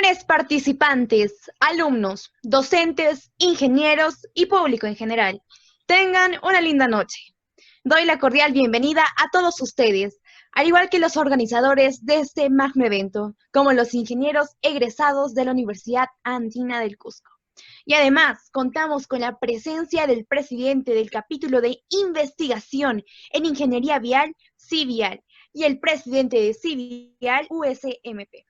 Señores participantes, alumnos, docentes, ingenieros y público en general, tengan una linda noche. Doy la cordial bienvenida a todos ustedes, al igual que los organizadores de este magno evento, como los ingenieros egresados de la Universidad Andina del Cusco. Y además, contamos con la presencia del presidente del capítulo de investigación en Ingeniería Vial, CIVIAL, y el presidente de CIVIAL, USMP.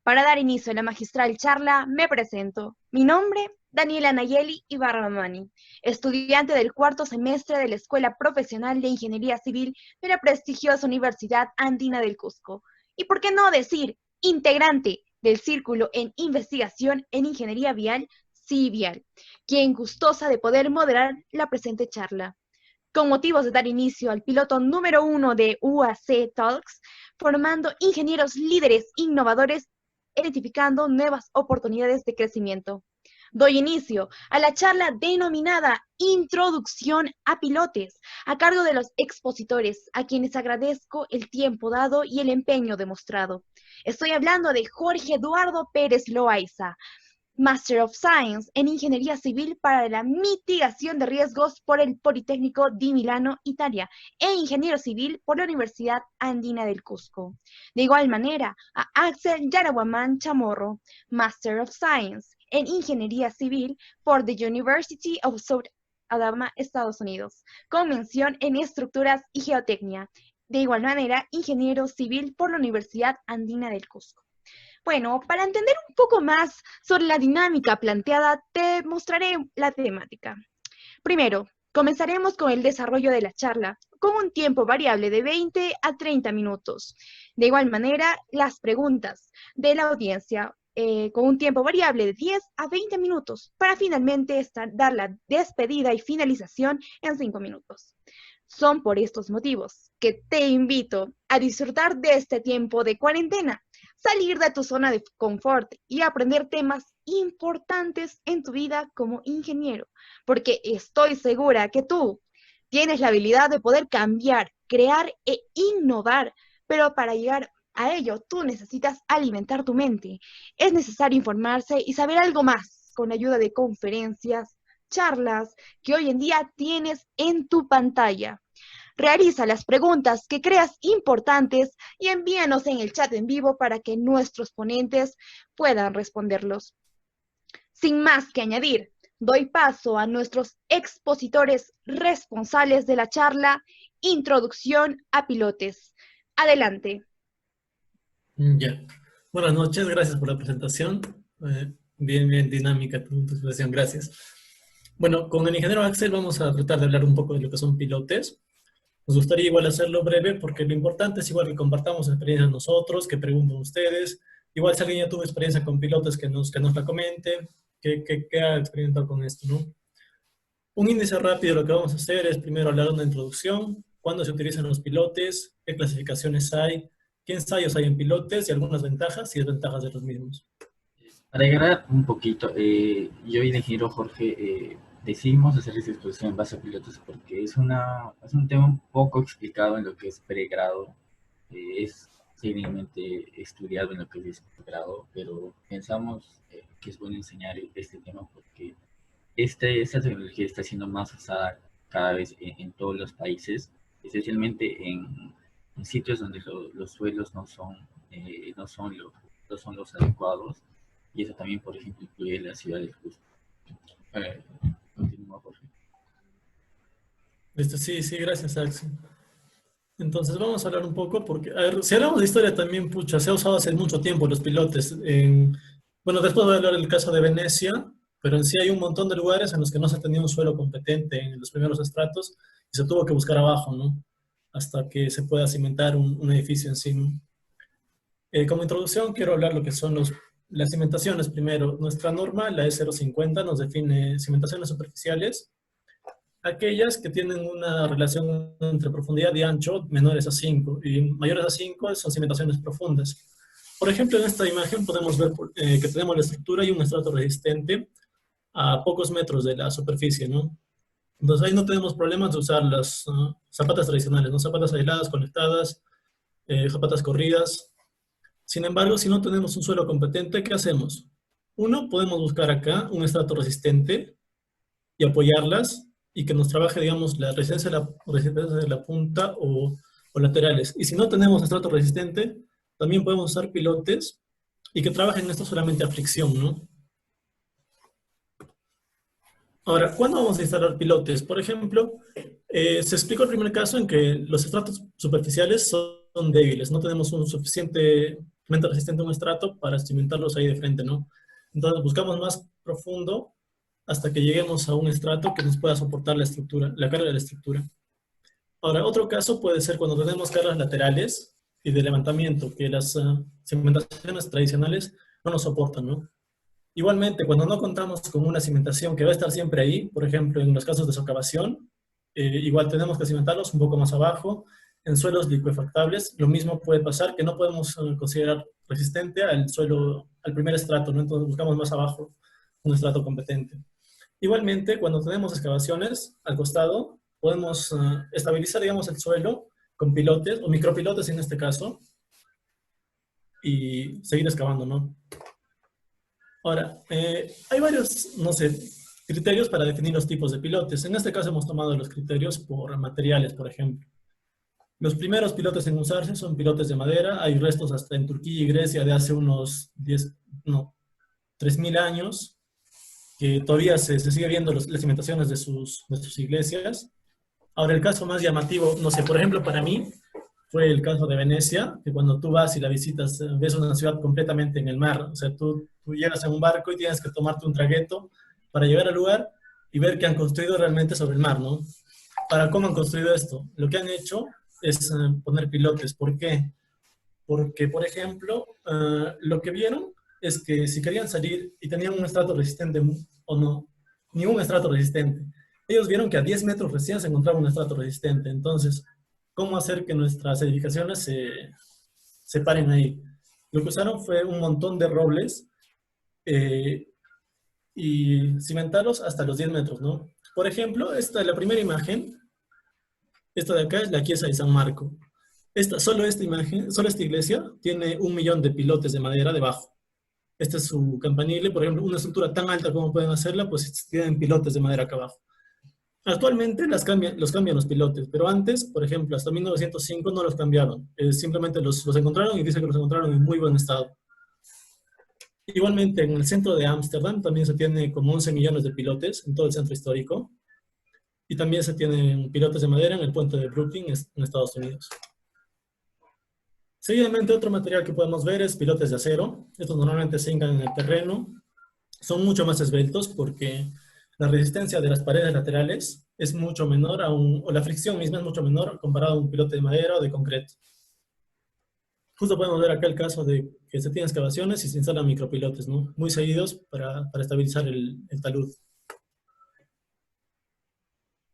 Para dar inicio a la magistral charla, me presento. Mi nombre, Daniela Nayeli Ibarramani, estudiante del cuarto semestre de la Escuela Profesional de Ingeniería Civil de la prestigiosa Universidad Andina del Cusco. Y por qué no decir, integrante del Círculo en Investigación en Ingeniería Vial, CIVIAL, quien gustosa de poder moderar la presente charla. Con motivos de dar inicio al piloto número 1 de UAC Talks, formando ingenieros líderes innovadores, identificando nuevas oportunidades de crecimiento. Doy inicio a la charla denominada Introducción a Pilotes, a cargo de los expositores, a quienes agradezco el tiempo dado y el empeño demostrado. Estoy hablando de Jorge Eduardo Pérez Loaiza, Master of Science en Ingeniería Civil para la mitigación de riesgos por el Politécnico di Milano, Italia, e Ingeniero Civil por la Universidad Andina del Cusco. De igual manera, a Axel Yaraguamán Chamorro, Master of Science en Ingeniería Civil por the University of South Alabama, Estados Unidos, con mención en Estructuras y Geotecnia. De igual manera, Ingeniero Civil por la Universidad Andina del Cusco. Bueno, para entender un poco más sobre la dinámica planteada, te mostraré la temática. Primero, comenzaremos con el desarrollo de la charla, con un tiempo variable de 20 a 30 minutos. De igual manera, las preguntas de la audiencia, con un tiempo variable de 10 a 20 minutos, para finalmente dar la despedida y finalización en 5 minutos. Son por estos motivos que te invito a disfrutar de este tiempo de cuarentena, salir de tu zona de confort y aprender temas importantes en tu vida como ingeniero, porque estoy segura que tú tienes la habilidad de poder cambiar, crear e innovar, pero para llegar a ello tú necesitas alimentar tu mente. Es necesario informarse y saber algo más con ayuda de conferencias, charlas que hoy en día tienes en tu pantalla. Realiza las preguntas que creas importantes y envíanos en el chat en vivo para que nuestros ponentes puedan responderlos. Sin más que añadir, doy paso a nuestros expositores responsables de la charla Introducción a Pilotes. Adelante. Ya. Buenas noches, gracias por la presentación. Bien dinámica tu presentación, gracias. Bueno, con el ingeniero Axel vamos a tratar de hablar un poco de lo que son pilotes. Nos gustaría igual hacerlo breve porque lo importante es igual que compartamos experiencias nosotros, que pregunten ustedes. Igual si alguien ya tuvo experiencia con pilotes que nos la comente, que ha experimentado con esto, ¿no? Un índice rápido de lo que vamos a hacer es primero hablar de una introducción, cuándo se utilizan los pilotes, qué clasificaciones hay, qué ensayos hay en pilotes y algunas ventajas y desventajas de los mismos. Para agregar un poquito, yo y el ingeniero Jorge decidimos hacer esta exposición en base a pilotos porque es un tema un poco explicado en lo que es pregrado, es seriamente estudiado en lo que es pregrado, pero pensamos que es bueno enseñar este tema porque esta tecnología está siendo más usada cada vez en todos los países, especialmente en sitios donde los suelos no son los adecuados. Y eso también, por ejemplo, incluye la ciudad del Cusco. Continúa, Jorge. Sí, gracias, Axel. Entonces vamos a hablar un poco, porque, a ver, si hablamos de historia también, pucha, se ha usado hace mucho tiempo los pilotes. Bueno, después voy a hablar del caso de Venecia, pero en sí hay un montón de lugares en los que no se tenía un suelo competente en los primeros estratos y se tuvo que buscar abajo, ¿no? Hasta que se pueda cimentar un edificio en sí, ¿no? Como introducción quiero hablar lo que son las cimentaciones primero. Nuestra norma, la E050, nos define cimentaciones superficiales, aquellas que tienen una relación entre profundidad y ancho menores a 5 y mayores a 5 son cimentaciones profundas. Por ejemplo, en esta imagen podemos ver que tenemos la estructura y un estrato resistente a pocos metros de la superficie, ¿no? Entonces ahí no tenemos problemas de usar las zapatas tradicionales, ¿no? Zapatas aisladas, conectadas, zapatas corridas. Sin embargo, si no tenemos un suelo competente, ¿qué hacemos? Uno, podemos buscar acá un estrato resistente y apoyarlas y que nos trabaje, digamos, la resistencia de la punta o laterales. Y si no tenemos estrato resistente, también podemos usar pilotes y que trabajen esto solamente a fricción, ¿no? Ahora, ¿cuándo vamos a instalar pilotes? Por ejemplo, se explicó el primer caso en que los estratos superficiales son débiles, no tenemos un suficientemente resistente a un estrato para cimentarlos ahí de frente, ¿no? Entonces buscamos más profundo hasta que lleguemos a un estrato que nos pueda soportar la estructura, la carga de la estructura. Ahora, otro caso puede ser cuando tenemos cargas laterales y de levantamiento, que las cimentaciones tradicionales no nos soportan, ¿no? Igualmente, cuando no contamos con una cimentación que va a estar siempre ahí, por ejemplo, en los casos de socavación, igual tenemos que cimentarlos un poco más abajo. En suelos licuefactables, lo mismo puede pasar, que no podemos considerar resistente al suelo, al primer estrato, ¿no? Entonces buscamos más abajo un estrato competente. Igualmente, cuando tenemos excavaciones al costado, podemos estabilizar, digamos, el suelo con pilotes, o micropilotes en este caso, y seguir excavando, ¿no? Ahora, hay varios, no sé, criterios para definir los tipos de pilotes. En este caso hemos tomado los criterios por materiales, por ejemplo. Los primeros pilotes en usarse son pilotes de madera. Hay restos hasta en Turquía y Grecia de hace unos 3.000 años, que todavía se sigue viendo las cimentaciones de sus iglesias. Ahora, el caso más llamativo, no sé, por ejemplo, para mí, fue el caso de Venecia, que cuando tú vas y la visitas, ves una ciudad completamente en el mar. O sea, tú llegas en un barco y tienes que tomarte un tragueto para llegar al lugar y ver que han construido realmente sobre el mar, ¿no? Para cómo han construido esto. Lo que han hecho es poner pilotes. ¿Por qué? Porque, por ejemplo, lo que vieron es que si querían salir y tenían un estrato resistente o no, ni un estrato resistente, ellos vieron que a 10 metros recién se encontraba un estrato resistente. Entonces, ¿cómo hacer que nuestras edificaciones se paren ahí? Lo que usaron fue un montón de robles y cimentarlos hasta los 10 metros, ¿no? Por ejemplo, esta es la primera imagen. Esta de acá es la Chiesa de San Marco. Solo esta imagen, solo esta iglesia tiene 1.000.000 de pilotes de madera debajo. Este es su campanile, por ejemplo, una estructura tan alta como pueden hacerla, pues tienen pilotes de madera acá abajo. Actualmente los cambian los pilotes, pero antes, por ejemplo, hasta 1905 no los cambiaron. Simplemente los encontraron y dice que los encontraron en muy buen estado. Igualmente, en el centro de Ámsterdam también se tiene como 11 millones de pilotes en todo el centro histórico. Y también se tienen pilotes de madera en el puente de Brooklyn, en Estados Unidos. Seguidamente, otro material que podemos ver es pilotes de acero. Estos normalmente se hincan en el terreno. Son mucho más esbeltos porque la resistencia de las paredes laterales es mucho menor, o la fricción misma es mucho menor comparado a un pilote de madera o de concreto. Justo podemos ver acá el caso de que se tienen excavaciones y se instalan micropilotes, ¿no? Muy seguidos para estabilizar el talud.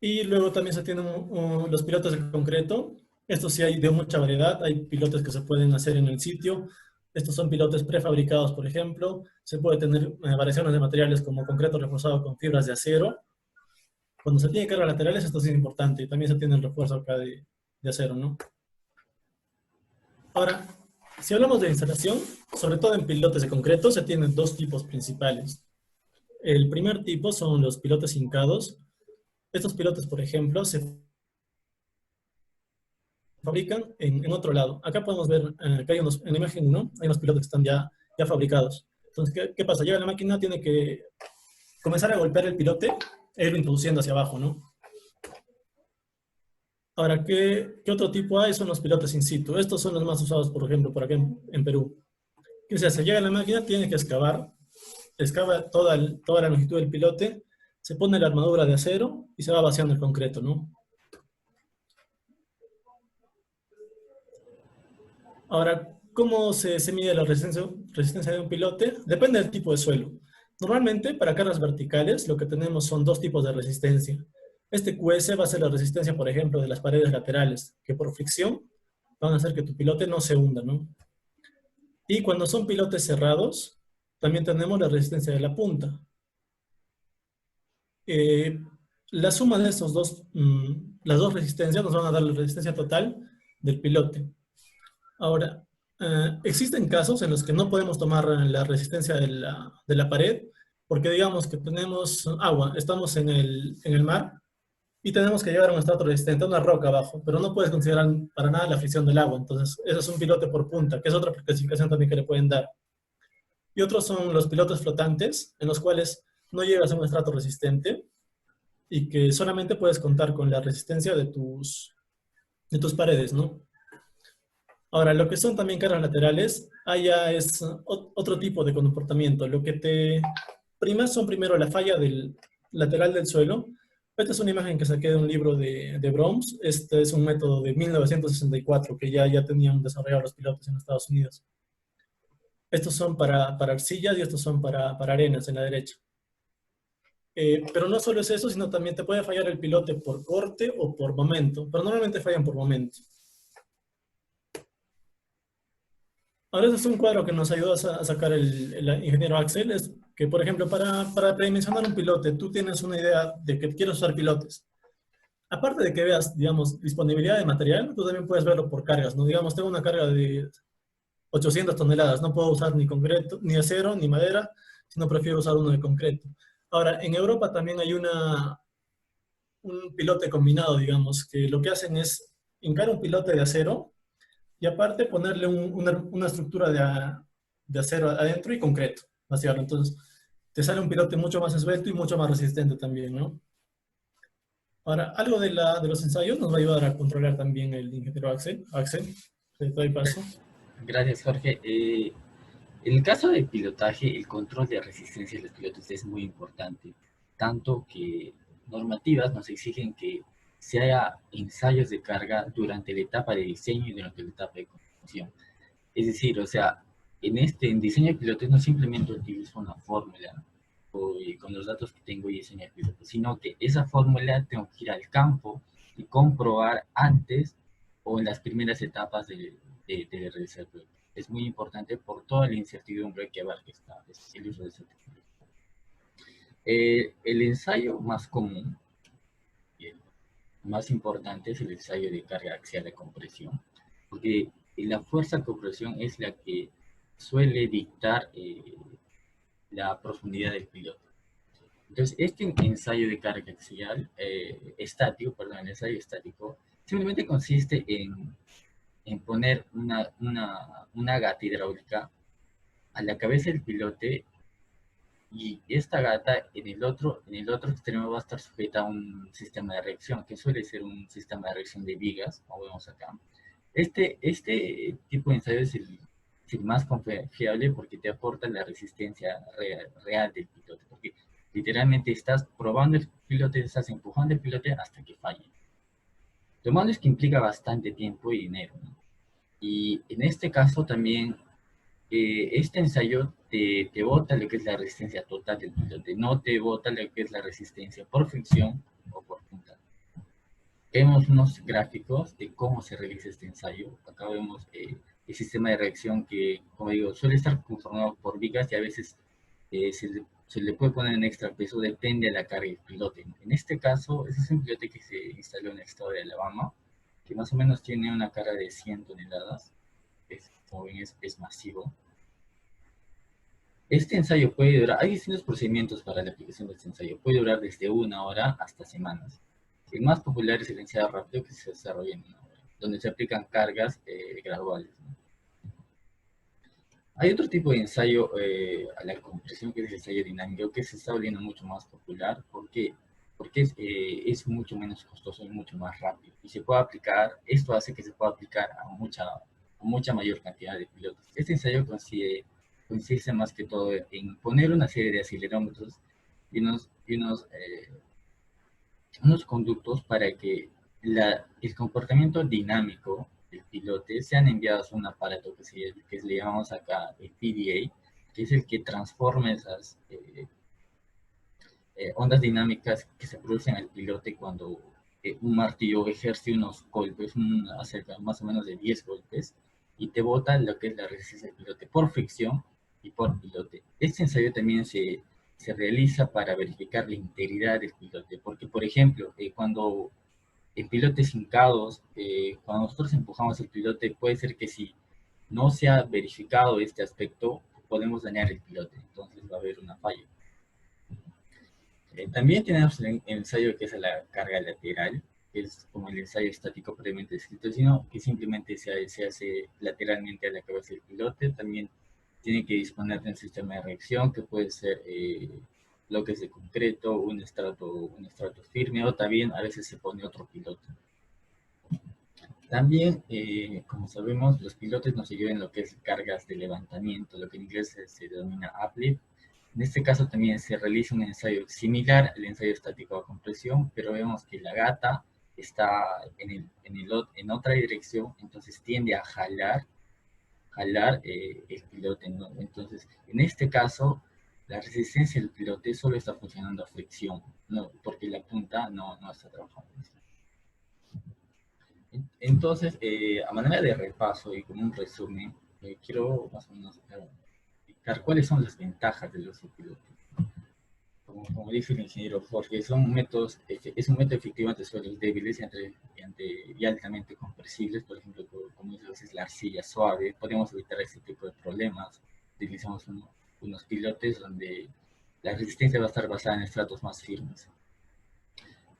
Y luego también se tienen los pilotes de concreto. Estos sí hay de mucha variedad. Hay pilotes que se pueden hacer en el sitio. Estos son pilotes prefabricados, por ejemplo. Se puede tener variaciones de materiales como concreto reforzado con fibras de acero. Cuando se tiene cargas laterales, esto sí es importante. Y también se tiene el refuerzo acá de acero, ¿no? Ahora, si hablamos de instalación, sobre todo en pilotes de concreto, se tienen dos tipos principales. El primer tipo son los pilotes hincados. Estos pilotes, por ejemplo, se fabrican en otro lado. Acá podemos ver que hay en la imagen 1, hay unos pilotos que están ya fabricados. Entonces, ¿qué pasa? Llega la máquina, tiene que comenzar a golpear el pilote e irlo introduciendo hacia abajo, ¿no? Ahora, ¿qué otro tipo hay? Son los pilotes in situ. Estos son los más usados, por ejemplo, por acá en Perú. ¿Qué se hace? Llega la máquina, tiene que excava toda la longitud del pilote, se pone la armadura de acero y se va vaciando el concreto, ¿no? Ahora, ¿cómo se mide la resistencia de un pilote? Depende del tipo de suelo. Normalmente, para cargas verticales, lo que tenemos son dos tipos de resistencia. Este QS va a ser la resistencia, por ejemplo, de las paredes laterales, que por fricción van a hacer que tu pilote no se hunda, ¿no? Y cuando son pilotes cerrados, también tenemos la resistencia de la punta. La suma de estos las dos resistencias nos van a dar la resistencia total del pilote. Ahora, Existen casos en los que no podemos tomar la resistencia de la pared, porque digamos que tenemos agua, estamos en el mar y tenemos que llevar a un estrato resistente, a una roca abajo, pero no puedes considerar para nada la fricción del agua. Entonces, eso es un pilote por punta, que es otra clasificación también que le pueden dar. Y otros son los pilotes flotantes, en los cuales no llegas a un estrato resistente y que solamente puedes contar con la resistencia de tus paredes, ¿no? Ahora, lo que son también cargas laterales, allá es otro tipo de comportamiento. Lo que te prima son primero la falla del lateral del suelo. Esta es una imagen que saqué de un libro de Brooms. Este es un método de 1964 que ya tenían desarrollado los pilotos en Estados Unidos. Estos son para arcillas y estos son para arenas en la derecha. Pero no solo es eso, sino también te puede fallar el pilote por corte o por momento, pero normalmente fallan por momento. Ahora ese es un cuadro que nos ayudó a sacar el ingeniero Axel, es que, por ejemplo, para predimensionar un pilote, tú tienes una idea de que quieres usar pilotes. Aparte de que veas, digamos, disponibilidad de material, tú también puedes verlo por cargas, ¿no? Digamos, tengo una carga de 800 toneladas, no puedo usar ni concreto, ni acero, ni madera, sino prefiero usar uno de concreto. Ahora, en Europa también hay un pilote combinado, digamos, que lo que hacen es hincar un pilote de acero y aparte ponerle una estructura de acero adentro y concreto, vaciarlo. Entonces, te sale un pilote mucho más esbelto y mucho más resistente también, ¿no? Ahora, algo de los ensayos nos va a ayudar a controlar también el ingeniero Axel. Axel, te doy paso. Gracias, Jorge. En el caso del pilotaje, el control de resistencia de los pilotos es muy importante, tanto que normativas nos exigen que se haga ensayos de carga durante la etapa de diseño y durante la etapa de construcción. Es decir, o sea, en diseño de pilotos no simplemente utilizo una fórmula con los datos que tengo y diseño de pilotos, sino que esa fórmula tengo que ir al campo y comprobar antes o en las primeras etapas de realizar el piloto. Es muy importante por toda la incertidumbre que abarca el uso de esta tecnología. El ensayo más común y el más importante es el ensayo de carga axial de compresión, porque la fuerza de compresión es la que suele dictar la profundidad del piloto. Entonces, este ensayo de carga axial el ensayo estático, simplemente consiste en poner una gata hidráulica a la cabeza del pilote y esta gata en el otro extremo va a estar sujeta a un sistema de reacción, que suele ser un sistema de reacción de vigas, como vemos acá. Este tipo de ensayo es el más confiable porque te aporta la resistencia real del pilote, porque literalmente estás probando el pilote, estás empujando el pilote hasta que falle. Lo malo es que implica bastante tiempo y dinero, ¿no? Y en este caso también, este ensayo te bota lo que es la resistencia total del pilote, no te bota lo que es la resistencia por fricción o por punta. Vemos unos gráficos de cómo se realiza este ensayo. Acá vemos el sistema de reacción que, como digo, suele estar conformado por vigas y a veces se le puede poner un extra peso, depende de la carga del pilote. En este caso, ese es un pilote que se instaló en el estado de Alabama, que más o menos tiene una carga de 100 toneladas. Como ven, es masivo. Este ensayo puede durar, hay distintos procedimientos para la aplicación de este ensayo, puede durar desde 1 hora hasta semanas. El más popular es el ensayo rápido que se desarrolla en 1 hora, donde se aplican cargas graduales, ¿no? Hay otro tipo de ensayo a la compresión que es el ensayo dinámico, que se está volviendo mucho más popular. ¿Por qué? Porque es mucho menos costoso y mucho más rápido. Y se puede aplicar, esto hace que se pueda aplicar a mucha mayor cantidad de pilotos. Este ensayo consiste más que todo en poner una serie de acelerómetros y unos conductos para que el comportamiento dinámico del pilote sean enviados a un aparato que le llamamos acá el PDA, que es el que transforma esas ondas dinámicas que se producen al pilote cuando un martillo ejerce unos golpes, acerca más o menos de 10 golpes, y te bota lo que es la resistencia del pilote por fricción y por pilote. Este ensayo también se realiza para verificar la integridad del pilote, porque por ejemplo, cuando en pilotes hincados, cuando nosotros empujamos el pilote, puede ser que si no se ha verificado este aspecto, podemos dañar el pilote, entonces va a haber una falla. También tenemos el ensayo que es la carga lateral, que es como el ensayo estático previamente descrito, sino que simplemente se hace lateralmente a la cabeza del pilote. También tiene que disponer de un sistema de reacción que puede ser bloques de concreto, un estrato firme, o también a veces se pone otro piloto. También, como sabemos, los pilotes nos ayudan en lo que es cargas de levantamiento, lo que en inglés se denomina uplift. En este caso también se realiza un ensayo similar al ensayo estático a compresión, pero vemos que la gata está en otra dirección, entonces tiende a jalar el pilote, ¿no? Entonces, en este caso, la resistencia del pilote solo está funcionando a fricción, ¿no? Porque la punta no está trabajando. Entonces, a manera de repaso y como un resumen, quiero más o menos explicar cuáles son las ventajas de los pilotos. Como dice el ingeniero Jorge, es un método efectivo ante suelos débiles y altamente compresibles. Por ejemplo, como es la arcilla suave, podemos evitar este tipo de problemas. Utilizamos unos pilotes donde la resistencia va a estar basada en estratos más firmes.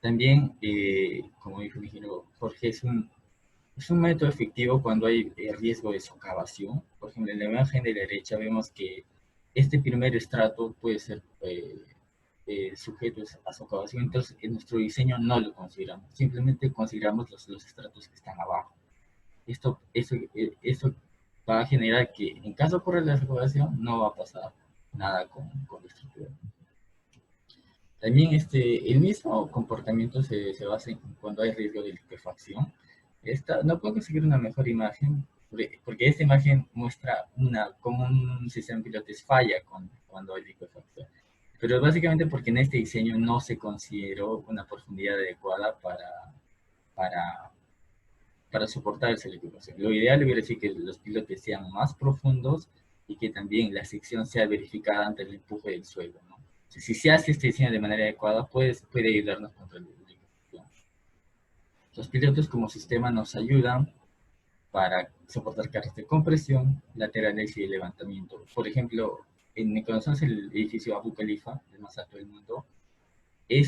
También, como dijo el ingeniero Jorge, es un método efectivo cuando hay riesgo de socavación. Por ejemplo, en la imagen de la derecha vemos que este primer estrato puede ser sujetos a socavación, entonces en nuestro diseño no lo consideramos, simplemente consideramos los estratos que están abajo. Esto va a generar que en caso ocurra la socavación no va a pasar nada con la estructura. También el mismo comportamiento se basa en cuando hay riesgo de liquefacción. No puedo conseguir una mejor imagen porque esta imagen muestra cómo un sistema de pilotes falla cuando hay liquefacción. Pero básicamente porque en este diseño no se consideró una profundidad adecuada para soportar esa liquefacción. Lo ideal hubiera sido que los pilotes sean más profundos y que también la sección sea verificada ante el empuje del suelo, ¿no? Si se hace este diseño de manera adecuada, puede ayudarnos contra la liquefacción. Los pilotos como sistema nos ayudan para soportar cargas de compresión, laterales y de levantamiento. Por ejemplo, conocemos el edificio Abu Khalifa, el más alto del mundo. El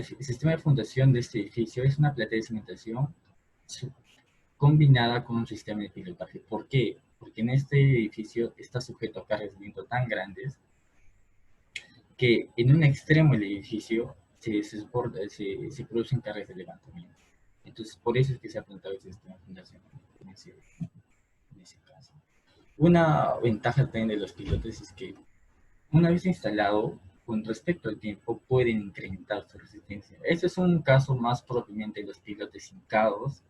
sistema de fundación de este edificio es una plata de cimentación combinada con un sistema de pilotaje. ¿Por qué? Porque en este edificio está sujeto a cargas de viento tan grandes que en un extremo del edificio se producen cargas de levantamiento. Entonces, por eso es que se ha plantado el sistema de fundación en ese caso. Una ventaja también de los pilotes es que una vez instalado, con respecto al tiempo, pueden incrementar su resistencia. Este es un caso más propiamente de los pilotes hincados,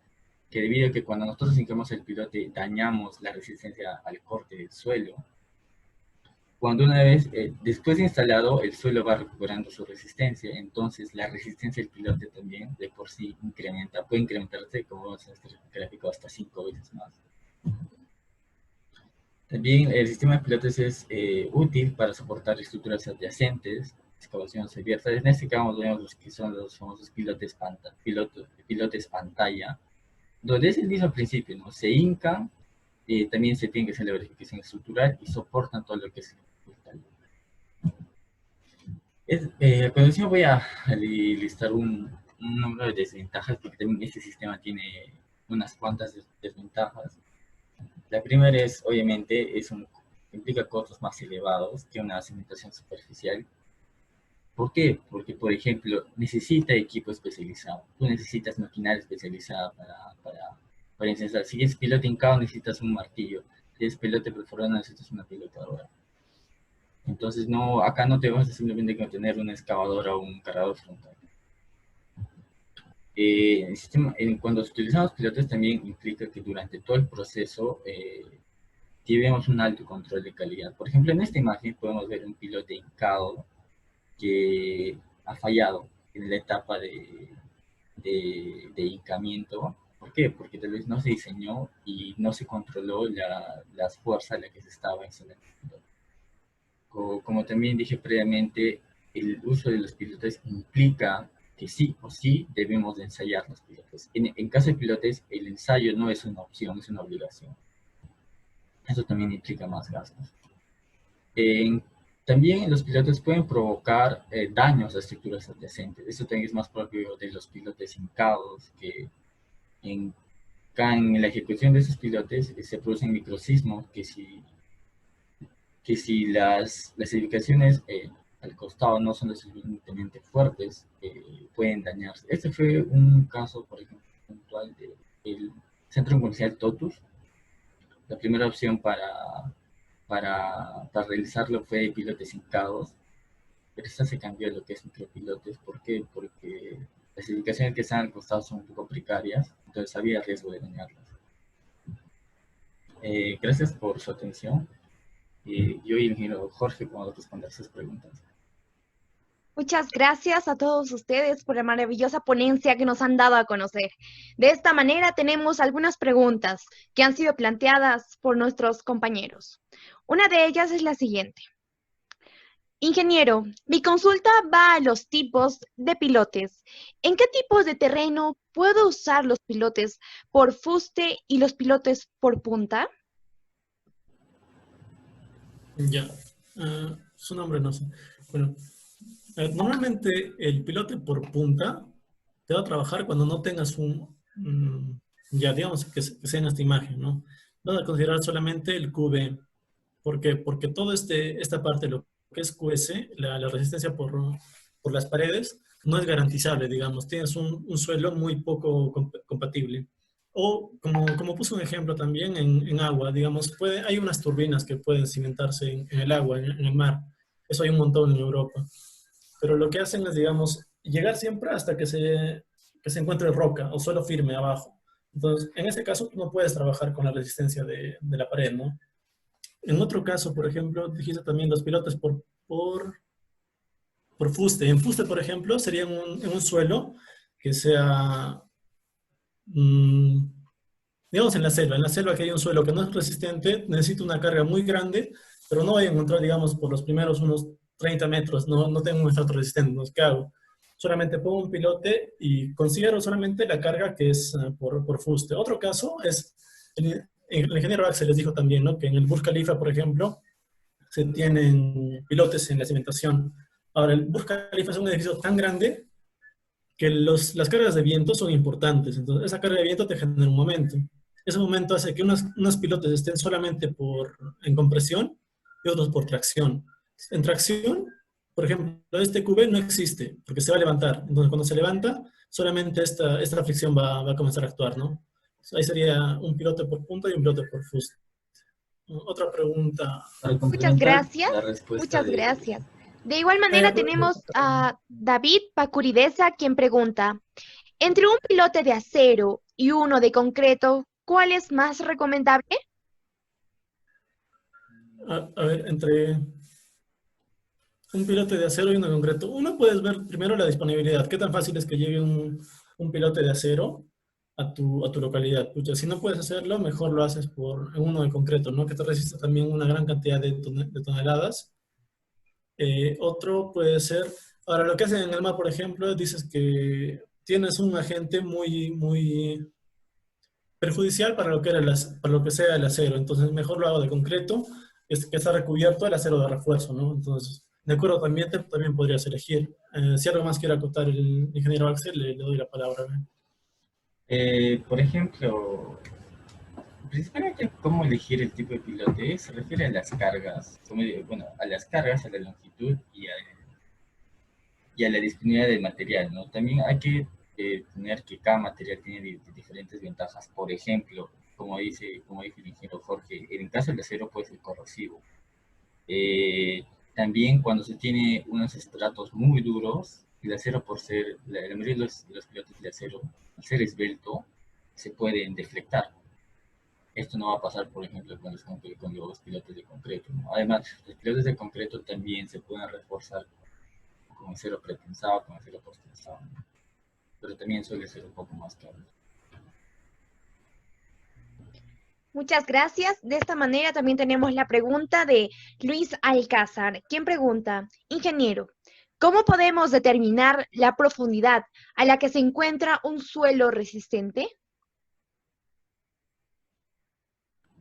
que debido a que cuando nosotros hincamos el pilote dañamos la resistencia al corte del suelo. Cuando una vez, después de instalado, el suelo va recuperando su resistencia, entonces la resistencia del pilote también de por sí puede incrementarse, como vemos en este gráfico, hasta 5 veces más. También el sistema de pilotes es útil para soportar estructuras adyacentes, excavaciones abiertas. En este caso vemos los que son los famosos pilotes pantalla, donde es el mismo principio, ¿no? Se hincan, también se tiene que hacer la verificación estructural y soportan todo lo que es a continuación voy a listar un número de desventajas, porque también este sistema tiene unas cuantas desventajas. La primera es, obviamente, implica costos más elevados que una cimentación superficial. ¿Por qué? Porque, por ejemplo, necesita equipo especializado. Tú necesitas maquinaria especializada para incensar. Si es piloto hincado, necesitas un martillo. Si es piloto perforado, necesitas una pilotadora. Entonces, acá no te vas a simplemente tener una excavadora o un cargador frontal. Cuando utilizamos pilotes también implica que durante todo el proceso llevemos un alto control de calidad. Por ejemplo, en esta imagen podemos ver un pilote hincado que ha fallado en la etapa de hincamiento. ¿Por qué? Porque tal vez no se diseñó y no se controló las fuerzas a las que se estaba instalando. Como también dije previamente, el uso de los pilotes implica que sí o sí debemos de ensayar los pilotes. En caso de pilotes, el ensayo no es una opción, es una obligación. Eso también implica más gastos. En- También los pilotes pueden provocar daños a estructuras adyacentes. Eso también es más propio de los pilotes hincados, que en, en la ejecución de esos pilotes se producen microsismos que si las edificaciones al costado no son lo suficientemente fuertes, pueden dañarse. Este fue un caso, por ejemplo, puntual del Centro Comercial Totus. La primera opción para realizarlo fue pilotes hincados, pero esta se cambió a lo que es micropilotes. ¿Por qué? Porque las edificaciones que están al costado son un poco precarias, entonces había riesgo de dañarlas. Gracias por su atención. Yo y el ingeniero Jorge podemos responder sus preguntas. Muchas gracias a todos ustedes por la maravillosa ponencia que nos han dado a conocer. De esta manera tenemos algunas preguntas que han sido planteadas por nuestros compañeros. Una de ellas es la siguiente. Ingeniero, mi consulta va a los tipos de pilotes. ¿En qué tipos de terreno puedo usar los pilotes por fuste y los pilotes por punta? Ya. Su nombre no sé. Bueno, normalmente el pilote por punta te va a trabajar cuando no tengas ya digamos que sea en esta imagen, ¿no? Vas a considerar solamente el QB. ¿Por qué? Porque todo esta parte, lo que es QS, la resistencia por las paredes, no es garantizable, digamos. Tienes un suelo muy poco compatible. O, como puse un ejemplo también, en agua, digamos, hay unas turbinas que pueden cimentarse en el agua, en el mar. Eso hay un montón en Europa. Pero lo que hacen es, digamos, llegar siempre hasta que se encuentre roca o suelo firme abajo. Entonces, en ese caso, tú no puedes trabajar con la resistencia de la pared, ¿no? En otro caso, por ejemplo, dijiste también los pilotes por fuste. En fuste, por ejemplo, sería en un suelo que sea, mm, digamos, en la selva que hay un suelo que no es resistente, necesita una carga muy grande, pero no voy a encontrar, digamos, por los primeros unos 30 metros, no tengo un estrato resistente, entonces, ¿qué hago? Solamente pongo un pilote y considero solamente la carga que es por fuste. Otro caso es, el ingeniero Axel les dijo también, ¿no? Que en el Burj Khalifa, por ejemplo, se tienen pilotes en la cimentación. Ahora, el Burj Khalifa es un edificio tan grande que las cargas de viento son importantes. Entonces, esa carga de viento te genera un momento. Ese momento hace que unos pilotes estén solamente en compresión y otros por tracción. En tracción, por ejemplo, este QB no existe porque se va a levantar. Entonces, cuando se levanta, solamente esta fricción va a comenzar a actuar, ¿no? Ahí sería un pilote por punta y un pilote por fuste. Otra pregunta. Para Muchas complementar gracias. la respuesta Muchas de... gracias. De igual manera tenemos a David Pacuridesa quien pregunta, entre un pilote de acero y uno de concreto, ¿cuál es más recomendable? A ver, entre un pilote de acero y uno de concreto. Uno, puedes ver primero la disponibilidad. ¿Qué tan fácil es que llegue un pilote de acero a tu localidad? Pucha, si no puedes hacerlo, mejor lo haces en uno de concreto, ¿no? Que te resista también una gran cantidad de toneladas. Otro puede ser, ahora lo que hacen en el mar, por ejemplo, dices que tienes un agente muy, muy perjudicial para lo que sea el acero, entonces mejor lo hago de concreto, que está recubierto el acero de refuerzo, ¿no? Entonces, de acuerdo también podrías elegir. Si algo más quiere acotar el ingeniero Axel, le doy la palabra. Por ejemplo, principalmente cómo elegir el tipo de pilote se refiere a las cargas, bueno, a las cargas, a la longitud y a la disponibilidad del material, ¿no? También hay que tener que cada material tiene diferentes ventajas. Por ejemplo, como dice el ingeniero Jorge, en el caso del acero puede ser corrosivo. También cuando se tiene unos estratos muy duros, el acero la mayoría de los pilotes de acero, al ser esbelto, se pueden deflectar. Esto no va a pasar, por ejemplo, con los pilotes de concreto, ¿no? Además, los pilotes de concreto también se pueden reforzar con acero pretensado, con acero postensado, ¿no? Pero también suele ser un poco más caro. Muchas gracias. De esta manera también tenemos la pregunta de Luis Alcázar, quien pregunta, ingeniero, ¿cómo podemos determinar la profundidad a la que se encuentra un suelo resistente?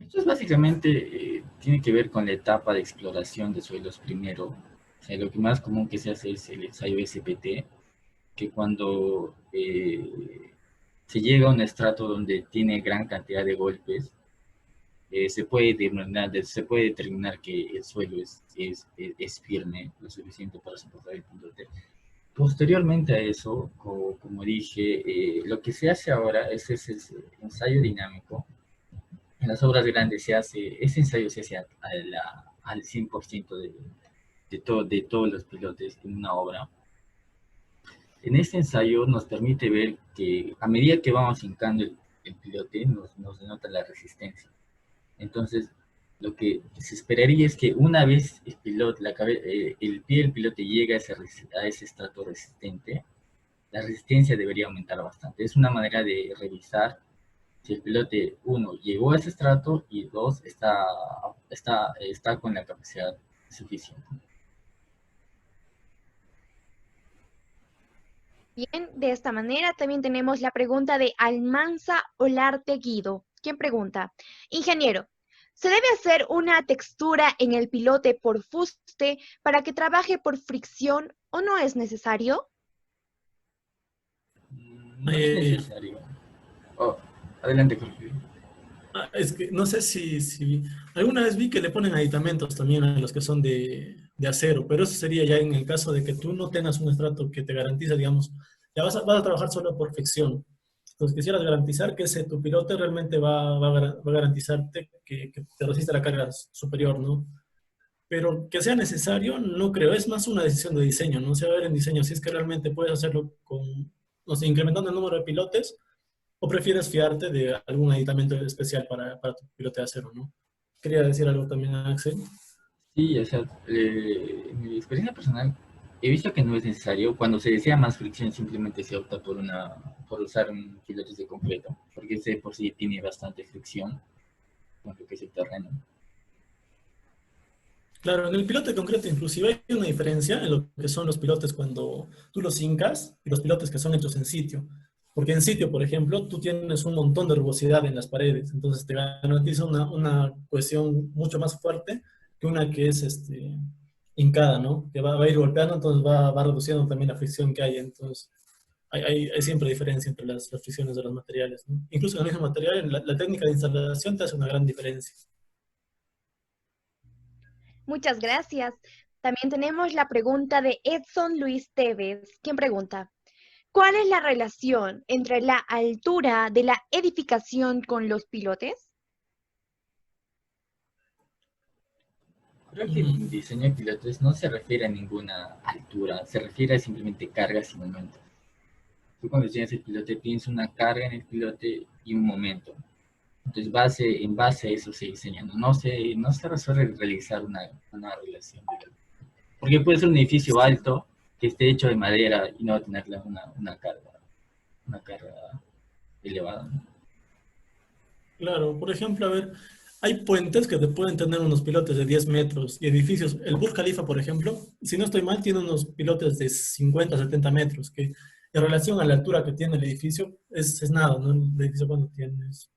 Entonces, básicamente, tiene que ver con la etapa de exploración de suelos primero. O sea, lo que más común que se hace es el ensayo SPT, que cuando se llega a un estrato donde tiene gran cantidad de golpes, se puede determinar que el suelo es firme, lo suficiente para soportar el pilote. Posteriormente a eso, como dije, lo que se hace ahora es ese ensayo dinámico. En las obras grandes ese ensayo se hace al 100% de todos los pilotes en una obra. En este ensayo nos permite ver que a medida que vamos hincando el pilote, nos denota la resistencia. Entonces, lo que se esperaría es que una vez el pie del pilote llega a ese estrato resistente, la resistencia debería aumentar bastante. Es una manera de revisar si el pilote, uno, llegó a ese estrato y dos, está con la capacidad suficiente. Bien, de esta manera también tenemos la pregunta de Almanza Olarte Guido, quien pregunta, ingeniero, ¿se debe hacer una textura en el pilote por fuste para que trabaje por fricción o no es necesario? No es necesario. Oh, adelante, Jorge. Es que no sé si alguna vez vi que le ponen aditamentos también a los que son de acero, pero eso sería ya en el caso de que tú no tengas un estrato que te garantice, digamos, ya vas a trabajar solo por fricción. Entonces quisieras garantizar que ese tu pilote realmente va a garantizarte que te resista la carga superior, ¿no? Pero que sea necesario, no creo, es más una decisión de diseño, ¿no? Se va a ver en diseño si es que realmente puedes hacerlo con, no sé, incrementando el número de pilotes. ¿O prefieres fiarte de algún aditamento especial para tu pilote de acero, no? Quería decir algo también, Axel. Sí, o sea, en mi experiencia personal, he visto que no es necesario. Cuando se desea más fricción, simplemente se opta por usar un pilotes de concreto, porque ese por sí tiene bastante fricción con lo que es el terreno. Claro, en el pilote concreto inclusive hay una diferencia en lo que son los pilotes cuando tú los hincas y los pilotes que son hechos en sitio. Porque en sitio, por ejemplo, tú tienes un montón de rugosidad en las paredes, entonces te garantiza una cohesión mucho más fuerte que una que es hincada, ¿no? Que va a ir golpeando, entonces va reduciendo también la fricción que hay. Entonces, hay siempre diferencia entre las fricciones de los materiales, ¿no? Incluso en el mismo material, la técnica de instalación te hace una gran diferencia. Muchas gracias. También tenemos la pregunta de Edson Luis Tevez, quien pregunta, ¿cuál es la relación entre la altura de la edificación con los pilotes? Creo que el diseño de pilotes no se refiere a ninguna altura, se refiere a simplemente cargas y momentos. Tú cuando diseñas el pilote tienes una carga en el pilote y un momento. Entonces, en base a eso se diseña. No se resuelve realizar una relación. Porque puede ser un edificio alto que esté hecho de madera y no va a tener una carga elevada, ¿no? Claro, por ejemplo, a ver, hay puentes que te pueden tener unos pilotes de 10 metros y edificios. El Burj Khalifa, por ejemplo, si no estoy mal, tiene unos pilotes de 50, 70 metros, que en relación a la altura que tiene el edificio es nada, ¿no? El edificio cuando tienes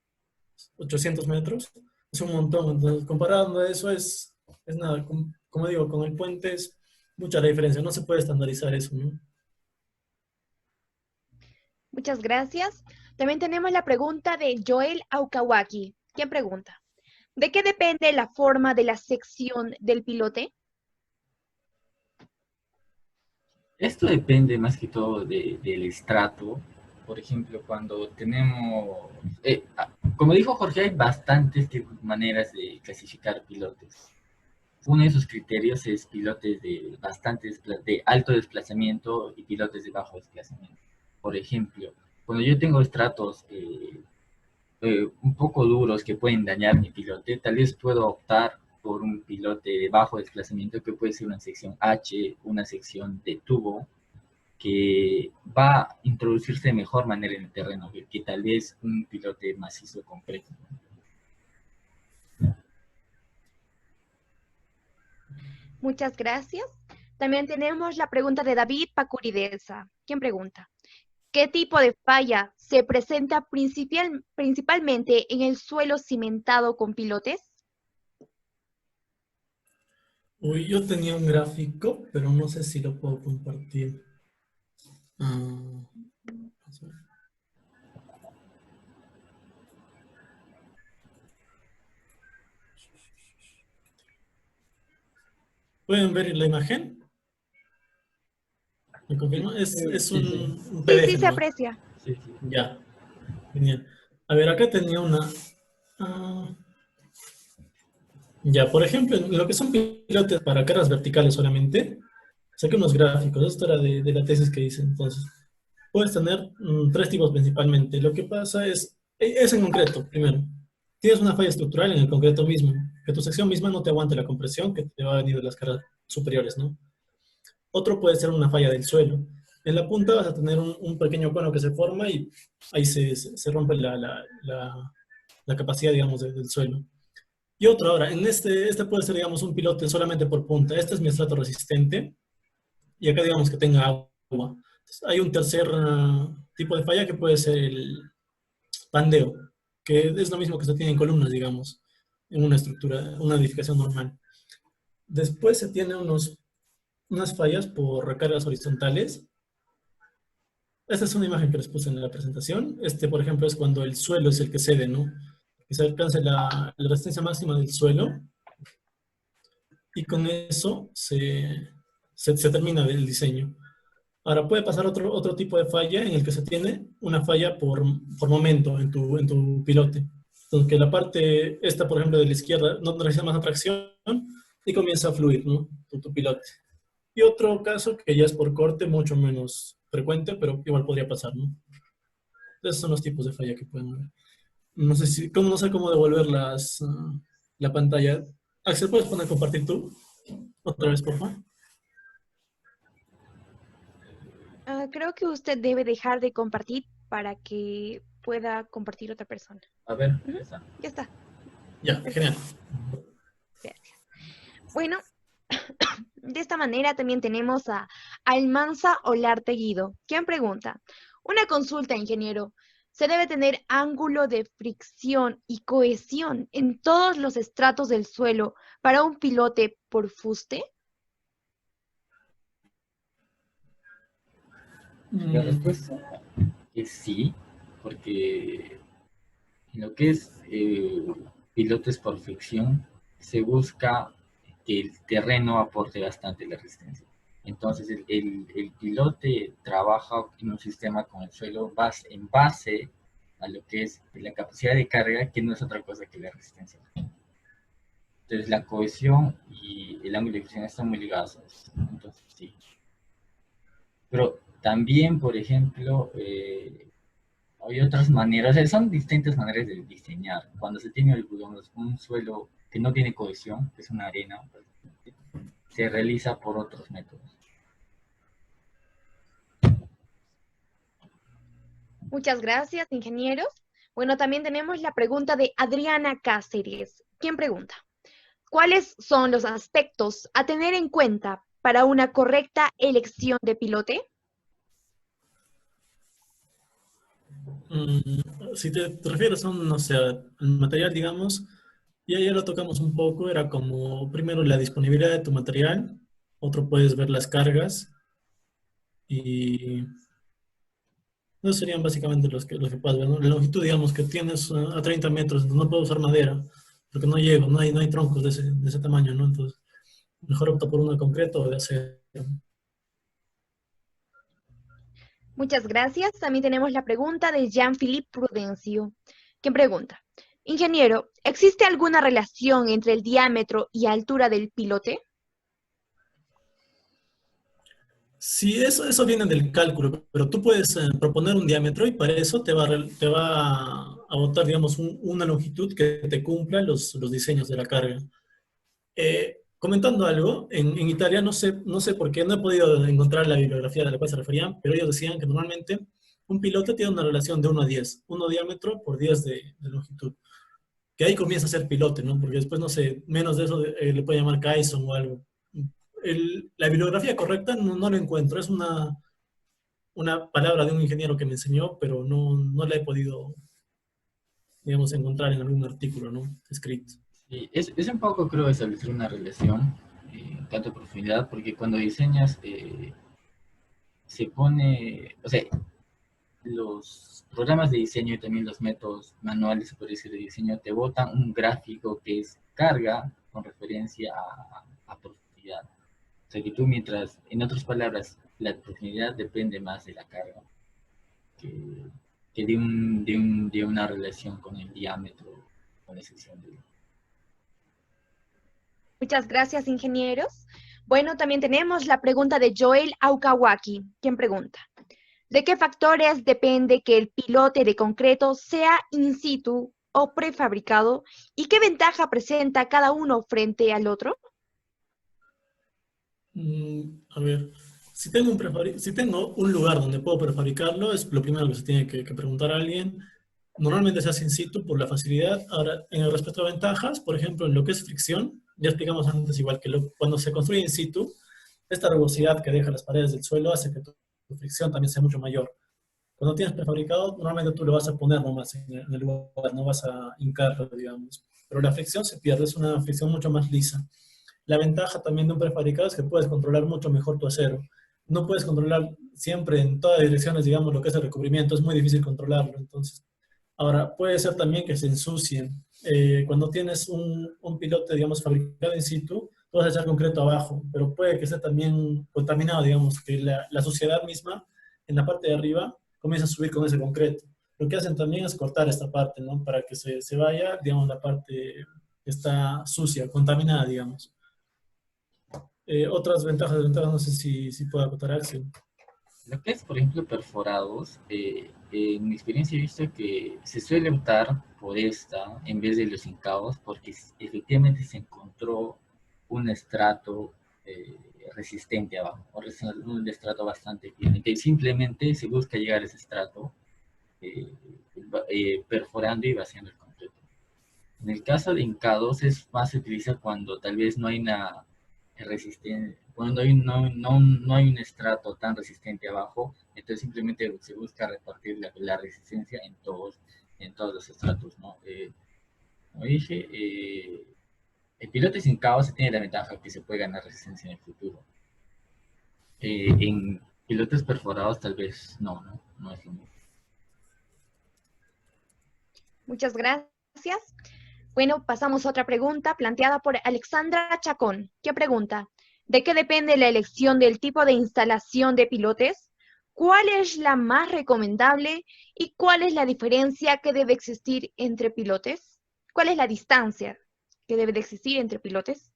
800 metros, es un montón. Entonces, comparando a eso, es nada. Como digo, con el puente es mucha la diferencia. No se puede estandarizar eso, ¿no? Muchas gracias. También tenemos la pregunta de Joel Aukawaki, quien pregunta, ¿de qué depende la forma de la sección del pilote? Esto depende más que todo del estrato. Por ejemplo, cuando tenemos, como dijo Jorge, hay bastantes maneras de clasificar pilotes. Uno de esos criterios es pilotes de alto desplazamiento y pilotes de bajo desplazamiento. Por ejemplo, cuando yo tengo estratos un poco duros que pueden dañar mi pilote, tal vez puedo optar por un pilote de bajo desplazamiento que puede ser una sección H, una sección de tubo, que va a introducirse de mejor manera en el terreno que tal vez un pilote macizo concreto. Muchas gracias. También tenemos la pregunta de David Pacuridesa, quien pregunta, ¿Qué tipo de falla se presenta principalmente en el suelo cimentado con pilotes? Uy, yo tenía un gráfico, pero no sé si lo puedo compartir. Ah, vamos a ver. ¿Pueden ver la imagen? ¿Me confirma? Es Sí, sí, un Sí, sí, PDF se nomás. aprecia. sí, sí. Ya, genial. A ver, acá tenía una. ah, ya, por ejemplo, en lo que son pilotes para cargas verticales solamente, saqué unos gráficos. Esto era de la tesis que hice. Entonces, puedes tener tres tipos principalmente. Lo que pasa es en concreto, primero. Tienes una falla estructural en el concreto mismo, que tu sección misma no te aguante la compresión que te va a venir de las cargas superiores, ¿no? Otro puede ser una falla del suelo. En la punta vas a tener un pequeño cono que se forma y ahí se rompe la capacidad, digamos, del suelo. Y otro ahora, en este puede ser, digamos, un pilote solamente por punta. Este es mi estrato resistente y acá, digamos, que tenga agua. Entonces, hay un tercer tipo de falla que puede ser el pandeo, que es lo mismo que se tiene en columnas, digamos, en una estructura, una edificación normal. Después se tiene unas fallas por recargas horizontales. Esta es una imagen que les puse en la presentación. Por ejemplo, es cuando el suelo es el que cede, ¿no? Que se alcance la resistencia máxima del suelo y con eso se termina el diseño. Ahora, puede pasar otro tipo de falla en el que se tiene una falla por momento en tu pilote. Entonces, que la parte esta, por ejemplo, de la izquierda no necesita más atracción y comienza a fluir, ¿no? Tu pilote. Y otro caso que ya es por corte, mucho menos frecuente, pero igual podría pasar, ¿no? Esos son los tipos de falla que pueden haber. No sé cómo devolver la pantalla. Axel, ¿puedes poner compartir tú? Otra vez, por favor. Creo que usted debe dejar de compartir para que pueda compartir otra persona. A ver, Ujú, ya está. ya está. Ya, genial. Perfecto. Gracias. Bueno, de esta manera también tenemos a Almanza Olarte Guido, quien pregunta, una consulta, ingeniero. ¿Se debe tener ángulo de fricción y cohesión en todos los estratos del suelo para un pilote por fuste? La Mm, respuesta es sí, porque en lo que es pilotes por fricción, se busca que el terreno aporte bastante la resistencia. Entonces, el pilote trabaja en un sistema con el suelo en base a lo que es la capacidad de carga, que no es otra cosa que la resistencia. Entonces, la cohesión y el ángulo de fricción están muy ligados a eso. Entonces, sí. Pero también, por ejemplo, hay otras maneras, o sea, son distintas maneras de diseñar. Cuando se tiene un suelo que no tiene cohesión, que es una arena, se realiza por otros métodos. Muchas gracias, ingenieros. Bueno, también tenemos la pregunta de Adriana Cáceres, quien pregunta, ¿cuáles son los aspectos a tener en cuenta para una correcta elección de pilote? si te refieres a un, no sé, al material, digamos, ya lo tocamos un poco, era como primero la disponibilidad de tu material, otro puedes ver las cargas y esos serían básicamente los que puedes ver, ¿no? La longitud, digamos, que tienes a 30 metros, entonces no puedo usar madera, porque no llego, no hay troncos de ese tamaño, ¿no? Entonces, mejor opto por uno de concreto o de acero. Muchas gracias. También tenemos la pregunta de Jean-Philippe Prudencio, quien pregunta, ingeniero, ¿existe alguna relación entre el diámetro y altura del pilote? Sí, eso viene del cálculo, pero tú puedes proponer un diámetro y para eso te va a botar, digamos, una longitud que te cumpla los diseños de la carga. Comentando algo, en Italia no sé por qué, no he podido encontrar la bibliografía de la cual se referían, pero ellos decían que normalmente un piloto tiene una relación de 1 a 10, 1 diámetro por 10 de longitud, que ahí comienza a ser pilote, ¿no? Porque después, no sé, menos de eso le puede llamar Kaizen o algo. La bibliografía correcta no lo encuentro, es una una palabra de un ingeniero que me enseñó, pero no la he podido, digamos, encontrar en algún artículo, ¿no? Escrito. Sí, es un poco, creo, establecer una relación, tanto a profundidad, porque cuando diseñas, se pone, o sea, los programas de diseño y también los métodos manuales, por decir, de diseño, te botan un gráfico que es carga con referencia a profundidad. O sea, que tú mientras, en otras palabras, la profundidad depende más de la carga que, que de una relación con el diámetro, con la sección de... Muchas gracias, ingenieros. Bueno, también tenemos la pregunta de Joel Aukawaki, quien pregunta, ¿de qué factores depende que el pilote de concreto sea in situ o prefabricado y qué ventaja presenta cada uno frente al otro? A ver, si tengo un lugar donde puedo prefabricarlo, es lo primero que se tiene que preguntar a alguien. Normalmente se hace in situ por la facilidad. Ahora, en el respecto a ventajas, por ejemplo, en lo que es fricción, ya explicamos antes igual que cuando se construye in situ, esta rugosidad que deja las paredes del suelo hace que tu fricción también sea mucho mayor. Cuando tienes prefabricado, normalmente tú lo vas a poner nomás en el lugar, no vas a hincarlo, digamos. Pero la fricción se pierde, es una fricción mucho más lisa. La ventaja también de un prefabricado es que puedes controlar mucho mejor tu acero. No puedes controlar siempre en todas direcciones, digamos, lo que es el recubrimiento, es muy difícil controlarlo. Entonces, ahora, puede ser también que se ensucien. Cuando tienes un pilote, digamos, fabricado in situ, tú vas a echar concreto abajo, pero puede que esté también contaminado, digamos, que la suciedad misma en la parte de arriba comienza a subir con ese concreto. Lo que hacen también es cortar esta parte, ¿no? Para que se vaya, digamos, la parte que está sucia, contaminada, digamos. Otras ventajas, desventajas, no sé si puedo acotar, Axel. Lo que es, por ejemplo, perforados, en mi experiencia he visto que se suele optar por esta en vez de los hincados porque efectivamente se encontró un estrato resistente abajo, un estrato bastante firme, que simplemente se busca llegar a ese estrato eh, perforando y vaciando el concreto. En el caso de hincados es más se utiliza cuando tal vez no hay una resistencia, cuando no hay un estrato tan resistente abajo, entonces simplemente se busca repartir la resistencia en todos los estratos, ¿no? Como dije, el piloto sin caos se tiene la ventaja que se puede ganar resistencia en el futuro. En pilotos perforados tal vez no es lo mismo. Muchas gracias. Bueno, pasamos a otra pregunta planteada por Alexandra Chacón, que pregunta, ¿de qué depende la elección del tipo de instalación de pilotes? ¿Cuál es la más recomendable y cuál es la diferencia que debe existir entre pilotes? ¿Cuál es la distancia que debe de existir entre pilotes?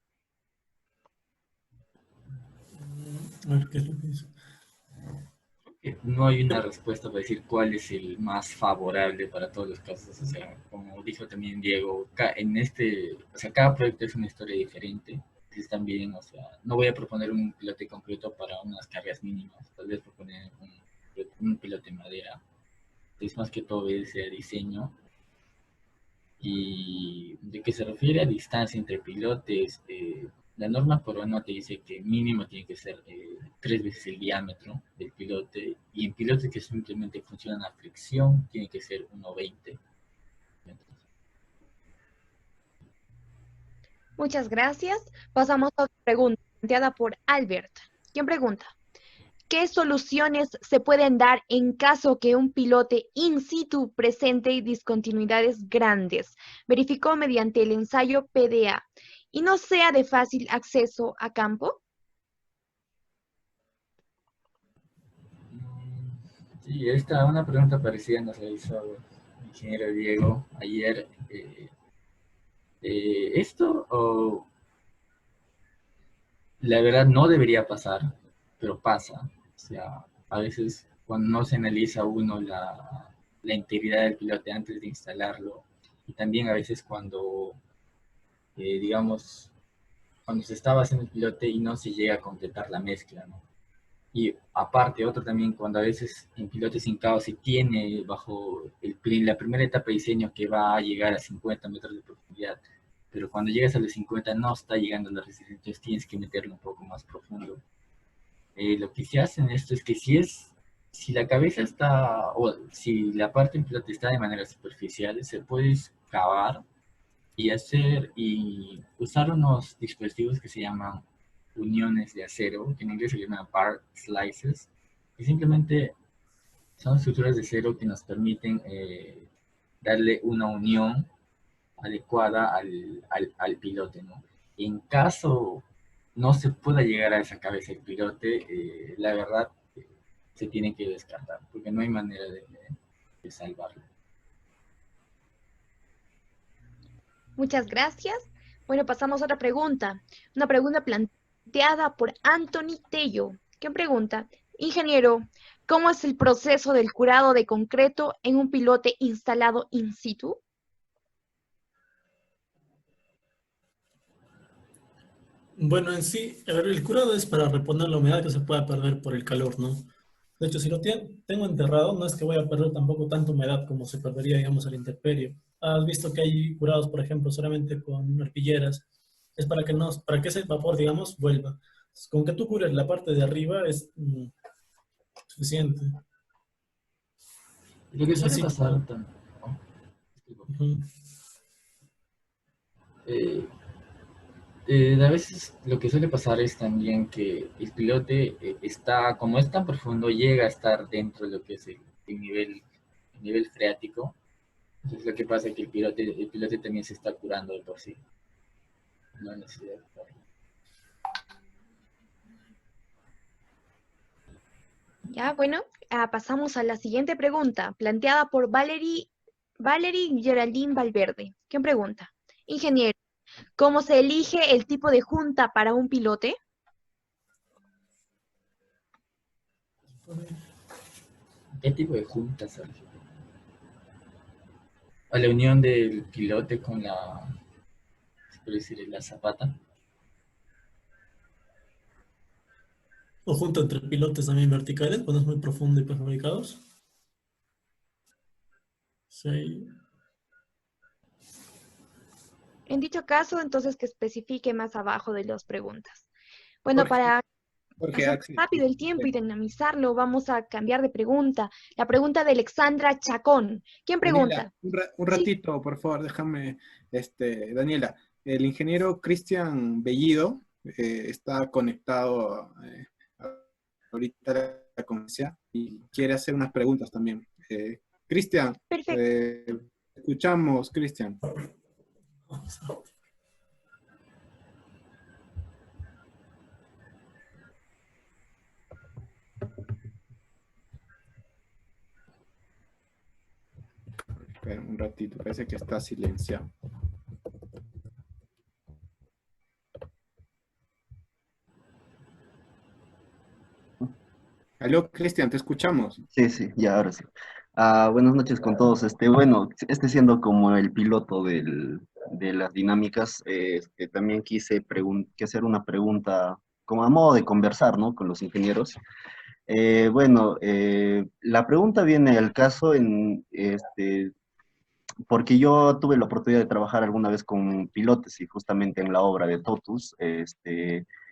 A ver, ¿qué es lo que dice? No hay una respuesta para decir cuál es el más favorable para todos los casos. O sea, como dijo también Diego, o sea, cada proyecto es una historia diferente. Es también, o sea, no voy a proponer un pilote concreto para unas cargas mínimas. Tal vez proponer un pilote en madera. Es más que todo ese diseño. Y de qué se refiere a distancia entre pilotes, la norma peruana te dice que mínimo tiene que ser 3 veces el diámetro del pilote, y en pilotes que simplemente funcionan a fricción tiene que ser 1,20. Muchas gracias. Pasamos a otra pregunta planteada por Albert, quien pregunta, ¿qué soluciones se pueden dar en caso que un pilote in situ presente discontinuidades grandes, verificó mediante el ensayo PDA, y no sea de fácil acceso a campo? Sí, una pregunta parecida nos la hizo el ingeniero Diego ayer. La verdad no debería pasar, pero pasa. O sea, a veces cuando no se analiza uno la integridad del pilote antes de instalarlo, y también a veces cuando, digamos, cuando se estaba haciendo el pilote y no se llega a completar la mezcla, ¿no? Y aparte, otro también, cuando a veces en pilotes sin caos se tiene bajo la primera etapa de diseño que va a llegar a 50 metros de profundidad, pero cuando llegas a los 50 no está llegando a la resistencia, entonces tienes que meterlo un poco más profundo. Lo que se hace en esto es que si la cabeza está, o si la parte del piloto está de manera superficial, se puede cavar y usar unos dispositivos que se llaman uniones de acero, que en inglés se llaman bar slices, y simplemente son estructuras de acero que nos permiten darle una unión adecuada al pilote, ¿no? En caso no se pueda llegar a esa cabeza del pilote, la verdad se tiene que descartar, porque no hay manera de salvarlo. Muchas gracias. Bueno, pasamos a otra pregunta. Una pregunta planteada por Anthony Tello. ¿Qué pregunta? Ingeniero, ¿cómo es el proceso del curado de concreto en un pilote instalado in situ? Bueno, en sí, a ver, el curado es para reponer la humedad que se pueda perder por el calor, ¿no? De hecho, si lo tengo enterrado, no es que voy a perder tampoco tanta humedad como se perdería, digamos, al intemperio. Has visto que hay curados, por ejemplo, solamente con arpilleras. Es para que no, para que ese vapor, digamos, vuelva. Con que tú cures la parte de arriba es suficiente. Lo que Es suele así pasar como... también, ¿no? Ujú. Eh, a veces lo que suele pasar es también que el pilote está, como es tan profundo, llega a estar dentro de lo que es el nivel freático. Entonces lo que pasa es que el pilote también se está curando de por sí. No hay necesidad de curarlo. Ya, bueno, pasamos a la siguiente pregunta, planteada por Valerie Geraldine Valverde. ¿Qué pregunta? Ingeniero, ¿cómo se elige el tipo de junta para un pilote? ¿Qué tipo de junta, Sergio? A la unión del pilote con se puede decir, la zapata. O junto entre pilotes también verticales, cuando es muy profundo y prefabricados. Sí. En dicho caso, entonces que especifique más abajo de las preguntas. Bueno, Jorge, para Jorge pasar Axel. rápido el tiempo y dinamizarlo, vamos a cambiar de pregunta. La pregunta de Alexandra Chacón. ¿Quién Daniela, pregunta? un Sí, ratito, por favor, déjame, Daniela, el ingeniero Cristian Bellido está conectado ahorita a la conferencia y quiere hacer unas preguntas también. Cristian, perfecto. eh, escuchamos, Cristian. Espera un ratito, parece que está silenciado. Aló, Cristian, te escuchamos. Sí, sí, ya, ahora sí. Buenas noches con todos. Bueno, siendo como el piloto de las dinámicas, también quise que hacer una pregunta como a modo de conversar, ¿no? Con los ingenieros. Bueno, la pregunta viene al caso porque yo tuve la oportunidad de trabajar alguna vez con pilotes y justamente en la obra de Totus,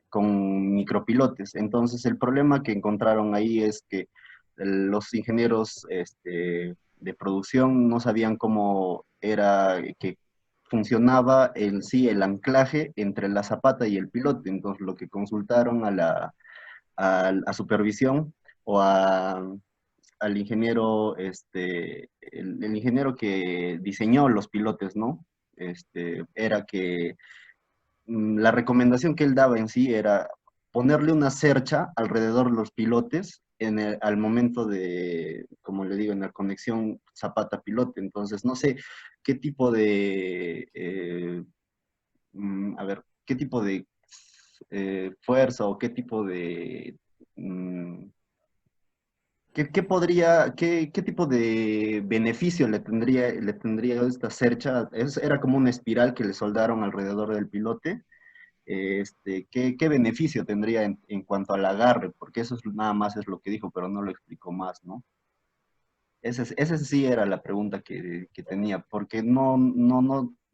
con micropilotes. Entonces, el problema que encontraron ahí es que los ingenieros de producción no sabían cómo era que funcionaba en sí el anclaje entre la zapata y el pilote. Entonces, lo que consultaron a supervisión o al ingeniero, el ingeniero que diseñó los pilotes, ¿no? Era que la recomendación que él daba en sí era ponerle una cercha alrededor de los pilotes al momento de, como le digo, en la conexión zapata-pilote. Entonces, no sé qué tipo a ver, qué tipo de fuerza o qué tipo de qué tipo de beneficio le tendría esta cercha? Era como una espiral que le soldaron alrededor del pilote. ¿Qué beneficio tendría en cuanto al agarre? Porque eso nada más es lo que dijo, pero no lo explicó más, ¿no? Esa sí era la pregunta que tenía, porque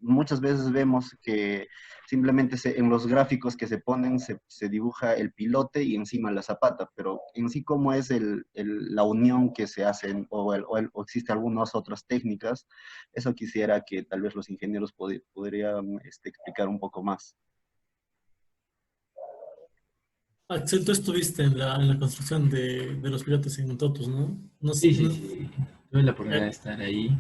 muchas veces vemos que simplemente en los gráficos que se ponen se dibuja el pilote y encima la zapata, pero en sí cómo es la unión que se hacen o existe algunas otras técnicas, eso quisiera que tal vez los ingenieros podrían explicar un poco más. Axel, tú estuviste en la construcción de los pilotos en Totus, ¿no? No, Sí, sí, no- sí. Tuve la oportunidad de estar ahí.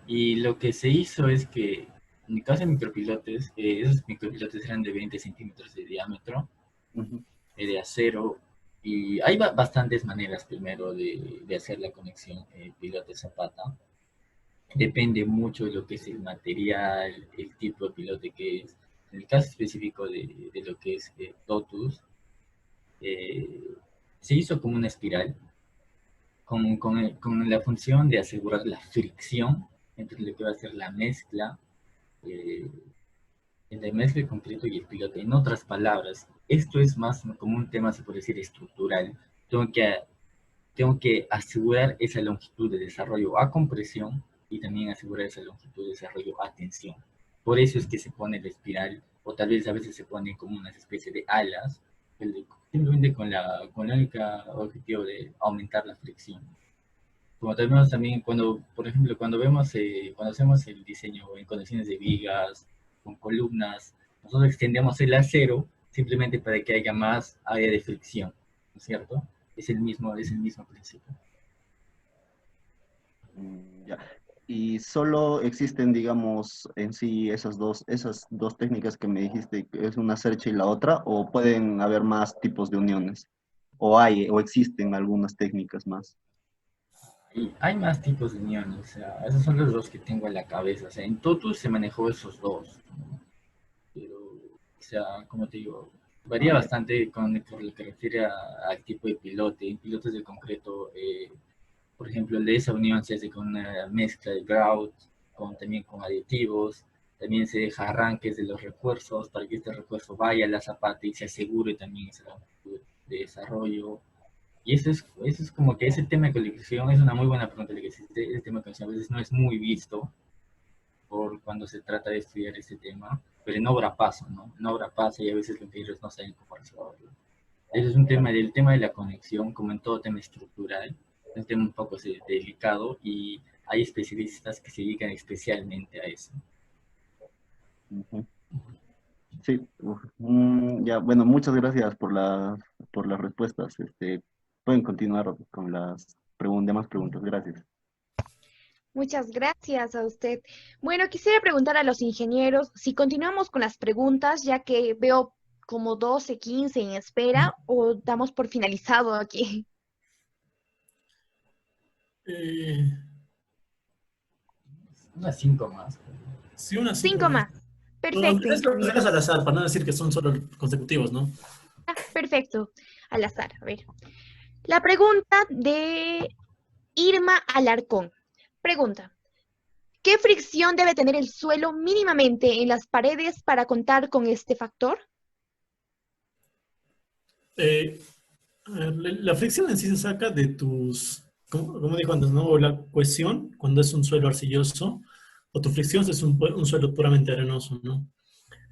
Y lo que se hizo es que, en mi caso de micropilotes, esos micropilotes eran de 20 centímetros de diámetro, Ujú, de acero, y hay bastantes maneras primero de hacer la conexión pilote-zapata. Depende mucho de lo que es el material, el tipo de pilote que es. En el caso específico de lo que es Totus, eh, se hizo como una espiral, con la función de asegurar la fricción entre lo que va a ser la mezcla, eh, entre mezcla de concreto y el pilote. En otras palabras, esto es más como un tema, se puede decir, estructural. Tengo que, tengo que asegurar esa longitud de desarrollo a compresión y también asegurar esa longitud de desarrollo a tensión. Por eso es que se pone la espiral, o tal vez a veces se pone como una especie de alas, simplemente con la única objetivo de aumentar la fricción. Como tenemos también cuando, por ejemplo, cuando hacemos el diseño en condiciones de vigas, con columnas, nosotros extendemos el acero simplemente para que haya más área de fricción, ¿no es cierto? Es el mismo principio. ya. Y solo existen, digamos, en sí esas dos técnicas que me dijiste, que es una cercha y la otra, o pueden haber más tipos de uniones, o existen algunas técnicas más. Y hay más tipos de uniones, o sea, esos son los dos que tengo en la cabeza. O sea, en Totus se manejó esos dos, ¿no? Pero, o sea, como te digo, varía bastante por lo que refiere al tipo de pilote. En pilotes de concreto, por ejemplo, el de esa unión se hace con una mezcla de grout, también con aditivos. También se deja arranques de los refuerzos para que este refuerzo vaya a la zapata y se asegure también esa longitud de desarrollo. Y eso es como que ese tema de colección es una muy buena pregunta la que existe. Ese tema de colección a veces no es muy visto por cuando se trata de estudiar este tema, pero en obra pasa, ¿no? En obra pasa y a veces los ingenieros no saben cómo resolverlo. Ese es un tema del tema de la conexión, como en todo tema estructural, es un tema un poco delicado y hay especialistas que se dedican especialmente a eso. Ujú. Sí, ya, bueno, muchas gracias por las respuestas. Pueden continuar con las demás preguntas. Gracias. Muchas gracias a usted. Bueno, quisiera preguntar a los ingenieros si continuamos con las preguntas, ya que veo como 12, 15 en espera, o damos por finalizado aquí. eh, Unas 5 más. sí, unas cinco 5 más. más. No, Perfecto, es ingeniero. al azar, para no decir que son solo consecutivos, ¿no? Ah, perfecto. Al azar. A ver. La pregunta de Irma Alarcón. Pregunta. ¿Qué fricción debe tener el suelo mínimamente en las paredes para contar con este factor? Eh, la fricción en sí se saca de como dijo antes, ¿no? O la cohesión, cuando es un suelo arcilloso, o tu fricción si es un suelo puramente arenoso, ¿no?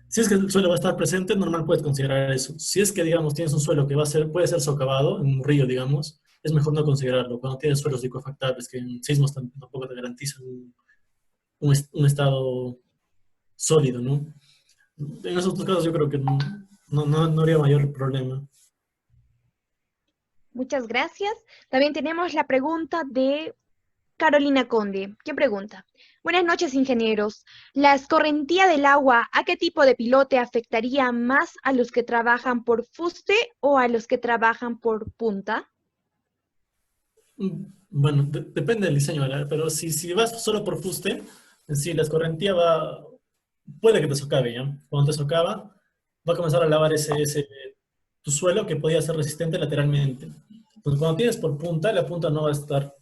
Si es que el suelo va a estar presente, normal puedes considerar eso. Si es que, digamos, tienes un suelo que puede ser socavado, en un río, digamos, es mejor no considerarlo. Cuando tienes suelos licuefactables, que en sismos tampoco te garantizan un estado sólido, ¿no? En esos dos casos yo creo que no habría mayor problema. Muchas gracias. También tenemos la pregunta de Carolina Conde. ¿Quién pregunta? Buenas noches, ingenieros. ¿La escorrentía del agua a qué tipo de pilote afectaría más a los que trabajan por fuste o a los que trabajan por punta? Bueno, depende del diseño, ¿verdad? Pero si vas solo por fuste, si la escorrentía puede que te socave, ¿ya? Cuando te socava, va a comenzar a lavar tu suelo que podía ser resistente lateralmente. Entonces, cuando tienes por punta, la punta no va a estar,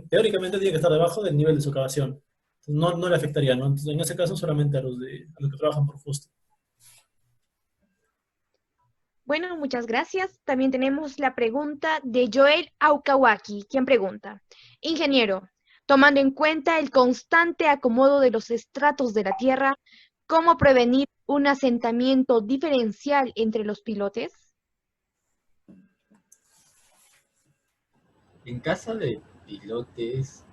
teóricamente tiene que estar debajo del nivel de socavación. Entonces, no le afectaría, ¿no? Entonces, en ese caso, solamente a los que trabajan por fuste. Bueno, muchas gracias. También tenemos la pregunta de Joel Aukawaki, quien pregunta, ingeniero, tomando en cuenta el constante acomodo de los estratos de la Tierra, ¿cómo prevenir un asentamiento diferencial entre los pilotes? En caso de pilotes,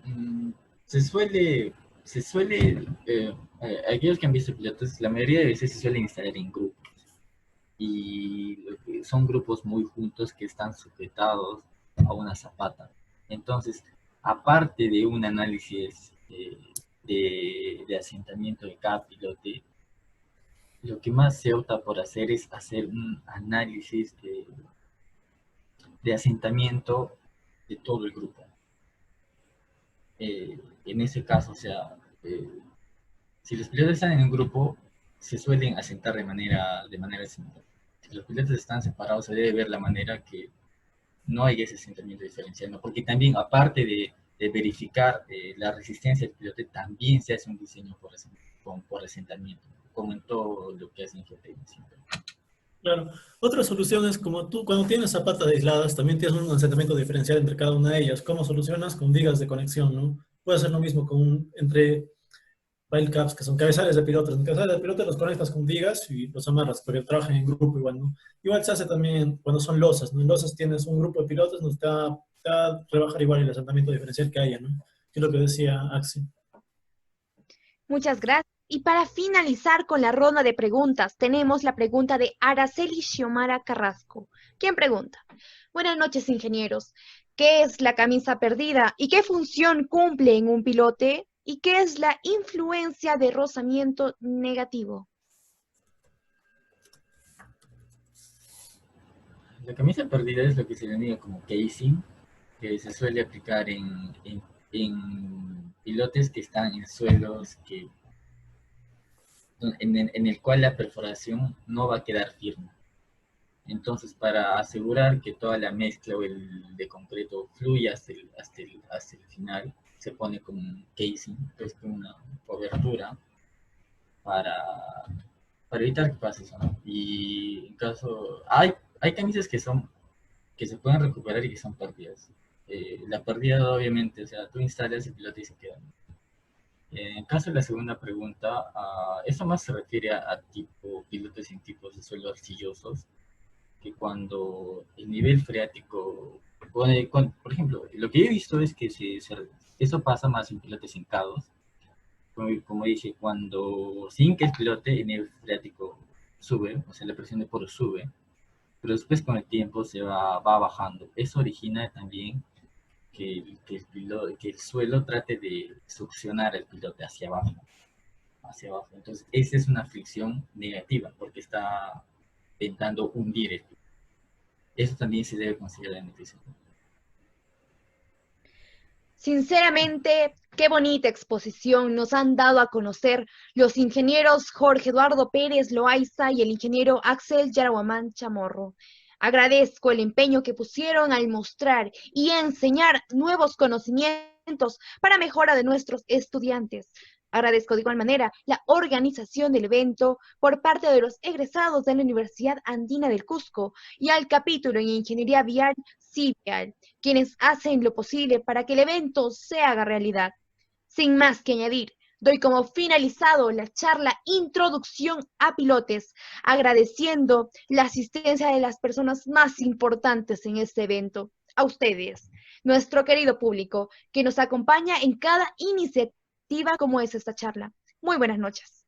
mm, se suele, aquellos que han visto pilotos, la mayoría de veces se suelen instalar en grupos. Y son grupos muy juntos que están sujetados a una zapata. Entonces, aparte de un análisis de asentamiento de cada pilote, lo que más se opta por hacer es hacer un análisis de asentamiento de todo el grupo. En ese caso, o sea, si los pilotos están en un grupo, se suelen asentar de manera similar. Si los pilotos están separados, se debe ver la manera que no hay ese asentamiento diferencial, ¿no? Porque también, aparte de verificar la resistencia del pilote, también se hace un diseño por asentamiento, como en todo lo que hace en geotecnia siempre. Claro. Otra solución es como tú, cuando tienes zapatas aisladas, también tienes un asentamiento diferencial entre cada una de ellas. ¿Cómo solucionas? Con vigas de conexión, ¿no? Puede ser lo mismo entre pile caps, que son cabezales de pilotos. En cabezales de pilotos los conectas con vigas y los amarras, porque trabajan en grupo igual, ¿no? Igual se hace también cuando son losas, ¿no? En losas tienes un grupo de pilotos, nos te va a rebajar igual el asentamiento diferencial que haya, ¿no? Que es lo que decía Axi. Muchas gracias. Y para finalizar con la ronda de preguntas, tenemos la pregunta de Araceli Xiomara Carrasco. ¿Quién pregunta? Buenas noches, ingenieros. ¿Qué es la camisa perdida y qué función cumple en un pilote? ¿Y qué es la influencia de rozamiento negativo? La camisa perdida es lo que se denomina como casing, que se suele aplicar en pilotes que están en suelos en el cual la perforación no va a quedar firme. Entonces, para asegurar que toda la mezcla o el de concreto fluya hasta el final, se pone como un casing, que es como una cobertura para, para evitar que pase eso, ¿no? Y en caso, hay camisas que se pueden recuperar y que son perdidas. La pérdida, obviamente, o sea, tú instalas el piloto y se queda. En caso de la segunda pregunta, eso más se refiere a tipo pilotos en tipos de suelo arcillosos, que cuando el nivel freático, por ejemplo, lo que he visto es que eso pasa más en pilotes hincados. Como dije, cuando se hinca el pilote, el nivel freático sube, o sea, la presión de poro sube, pero después con el tiempo va bajando. Eso origina también que el suelo trate de succionar el pilote hacia abajo. Entonces, esa es una fricción negativa, porque está intentando hundir el piloto. Eso también se debe considerar en el diseño. Sinceramente, qué bonita exposición nos han dado a conocer los ingenieros Jorge Eduardo Pérez Loaiza y el ingeniero Axel Yarahuamán Chamorro. Agradezco el empeño que pusieron al mostrar y enseñar nuevos conocimientos para mejora de nuestros estudiantes. Agradezco de igual manera la organización del evento por parte de los egresados de la Universidad Andina del Cusco y al capítulo en Ingeniería Vial Civial, quienes hacen lo posible para que el evento se haga realidad. Sin más que añadir, doy como finalizado la charla Introducción a Pilotes, agradeciendo la asistencia de las personas más importantes en este evento, a ustedes, nuestro querido público, que nos acompaña en cada iniciativa como es esta charla. Muy buenas noches.